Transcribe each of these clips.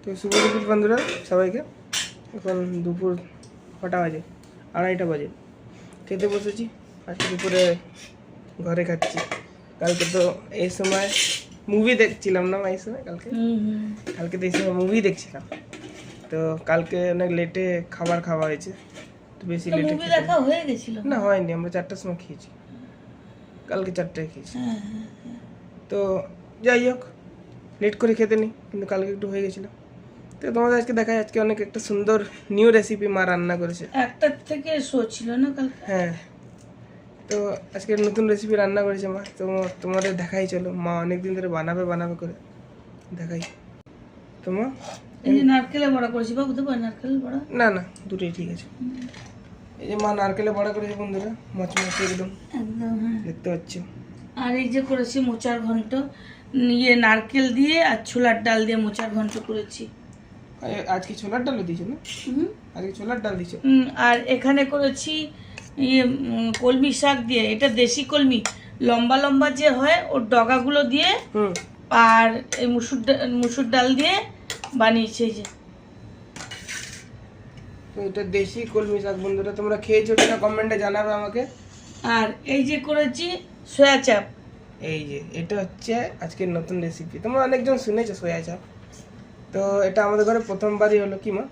তো শুভ দুপুর বন্ধুরা সবাইকে। এখন দুপুর কটা বাজে, 2:30 বাজে। খেতে বসেছি। আজকে দুপুরে ঘরে খাচ্ছি। কালকে তো এই সময় মুভি দেখছিলাম না, এই সময় কালকে তো এই সময় মুভি দেখছিলাম। তো কালকে অনেক লেটে খাবার খাওয়া হয়েছে, তো বেশি লেটে দেখা হয়ে গেছিল না, হয়নি। আমরা 4টার সময় খেয়েছি, কালকে 4টায় খেয়েছি। তো যাই হোক, লেট করে খেতে নেই, কিন্তু কালকে একটু হয়ে গেছিলো। তো তোমাদের আজকে দেখায়, আজকে অনেক একটা সুন্দর নিউ রেসিপি মা রান্না করেছে। 1টা থেকে শো ছিল না কালকে? হ্যাঁ, তো আজকে নতুন রেসিপি রান্না করেছে মা। তো তোমাদের দেখাই, চলো। মা অনেকদিন ধরে বানাবে করে দেখাই। তো মা এই যে নারকেলের বড়া করেছি বাবু, দেবো নারকেলের বড়া? না না, দুটোই ঠিক আছে। এই যে মা নারকেলের বড়া করেছে বন্ধুরা, মচমচে একদম একদম, হ্যাঁ দেখতে পাচ্ছি। আর এই যে করেছি মোচার ঘন্ট, নারকেল দিয়ে আর ছোলার ডাল দিয়ে মোচার ঘন্ট করেছি। আজকে ছোলার ডাল দিয়েছো না? আজকে ছোলার ডাল দিয়েছো। আর এখানে করেছি কলমি শাক দিয়ে, এটা দেশি কলমি, লম্বা লম্বা যে হয় ওর ডগাগুলো দিয়ে, আর এই মুসুর ডাল দিয়ে বানিয়েছি। এই যে তো এটা দেশি কলমি শাক বন্ধুরা, তোমরা খেয়েছো কিনা কমেন্টে জানাবে আমাকে। আর এই যে করেছি সয়া চাপ। এই যে এটা হচ্ছে আজকের নতুন রেসিপি। তোমরা অনেকজন শুনেছো সয়া চাপ, তো এটা আমাদের ঘরে প্রথমবারই হলো। কি মা?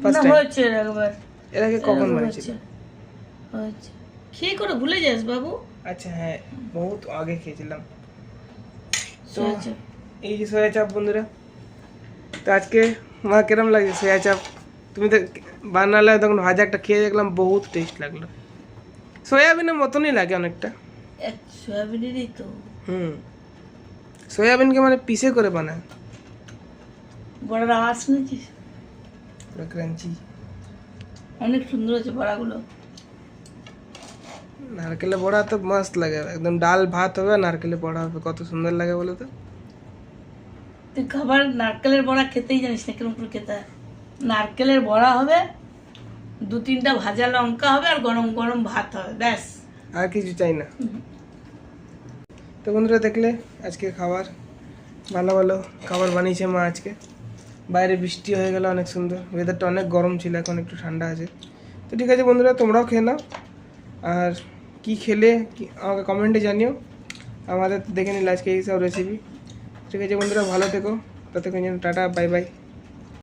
ফার্স্ট টাইম হয়েছে একবার। এর আগে কখন বানিয়েছিল? হয়েছে। খেয়ে করে ভুলে যাস বাবু? আচ্ছা হ্যাঁ, বহুত আগে খেয়েছিলাম। তো সয়া চাপ। এই যে সয়া চাপ বন্ধুরা, তো আজকে মা কিরম লাগছে সয়া চাপ? তুমি তো বানালে, তখন ভাজা একটা খেয়ে দেখলাম, বহুত টেস্ট লাগলো। সয়াবিনের মতনই লাগে অনেকটা। সয়াবিনেরই তো। সয়াবিনকে মানে পিসে করে বানায়। বড়ার আওয়াজ শুনেছিস? পুরো ক্রাঞ্চি, অনেক সুন্দর হয়েছে বড়াগুলো। নারকেলের বড়া তো মস্ত লাগে, একদম ডাল ভাত হবে, নারকেলের বড়া হবে, কত সুন্দর লাগে বলো তো। তুই খাবার নারকেলের বড়া খেতেই জানিস না কিরকম করে খেতে হয়। নারকেলের বড়া হবে, 2-3টা ভাজা লঙ্কা হবে, আর গরম গরম ভাত হবে, ব্যাস। আর কিছু চাই না। তো বন্ধুরা দেখলে আজকে খাবার, ভালো ভালো খাবার বানিয়েছে মা আজকে। বাইরে বৃষ্টি হয়ে গেল, অনেক সুন্দর ওয়েদারটা, অনেক গরম ছিল, এখন একটু ঠান্ডা আছে। তো ঠিক আছে বন্ধুরা, তোমরাও খেয়ে নাও। আর কি খেলে আমাকে কমেন্টে জানিও। আমাদের দেখে নিলে আজকে এইসব রেসিপি। ঠিক আছে বন্ধুরা, ভালো থেকো। ততক্ষণ যেন টাটা, বাই বাই।